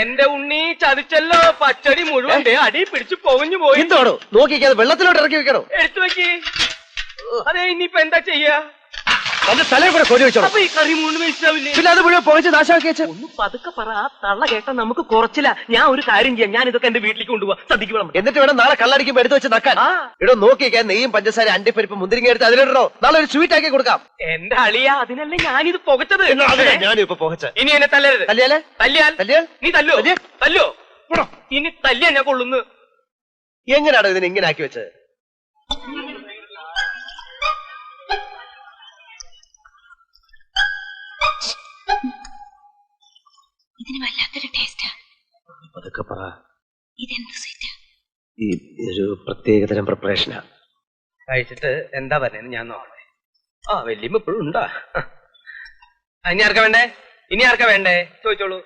എന്റെ ഉണ്ണി ചതിച്ചല്ലോ. പച്ചടി മുഴുവൻ അടി പിടിച്ചു പൊങ്ങഞ്ഞു പോയി. എന്തോടോ നോക്കിക്കാതെ വെള്ളത്തിലോട്ട് ഇറക്കി വെക്കണോ? എടുത്തു വെക്കി. അതെ, ഇനിയിപ്പൊ എന്താ ചെയ്യാ? അതിന്റെ തലയിൽ കൂടെ കൊരി വെച്ചോ. അപ്പൊ ഈ കറി മുഴുവൻ വേസ്റ്റാവില്ലേ? പിന്നെ അത് മുഴുവൻ പുകച്ച് നാശമാക്കി വെച്ചു. ഒന്ന് പതുക്കെ പറ. ആ തള്ള കേട്ടാ നമുക്ക് കുറച്ചില്ല. ഞാൻ ഒരു കാര്യം ചെയ്യാം, ഞാൻ ഇതൊക്കെ എന്റെ വീട്ടിലേക്ക് കൊണ്ടുപോവാ. ശ്രദ്ധിക്കണം. എന്നിട്ട് വേണം നാളെ കള്ളടിക്കുമ്പോ എടുത്ത് വെച്ച് നക്കാൻ. ഇടോ നോക്കിക്കാൻ നെയ്യും പഞ്ചസാര അണ്ടിപ്പരിപ്പ് മുന്തിരിങ്ങ എടുത്ത് അതിലിടണോ? നാളെ ഒരു സ്വീറ്റ് ആക്കി കൊടുക്കാം. എന്റെ അളിയ, അതിനല്ലേ ഞാനിത് പുകച്ചത്. ഞാനും ഇപ്പൊ പുകച്ച. ഇനി എന്നെ തല്ലരുത്. തല്ലിയാലേ? തല്ലിയാൽ നീ തല്ലോ തല്ലോ. ഇനി തല്ലിയാ ഞാൻ കൊള്ളുന്നു. എങ്ങനെയാണോ ഇതിനെ ഇങ്ങനെ ആക്കി വെച്ചത്? ഇതിന് വല്ലാത്തൊരു ടേസ്റ്റാ. അതൊക്കെ പറ. ഇതെന്ത് സ്വീറ്റാ? ഈ ഒരു പ്രത്യേകതരം പ്രിപ്പറേഷനാ. കഴിച്ചിട്ട് എന്താ പറയുന്നത് ഞാൻ നോക്കട്ടെ. വല്യമ്മ ഇപ്പോഴും ഉണ്ടാ. ഇനി ആർക്കാ വേണ്ടേ? ചോദിച്ചോളൂ.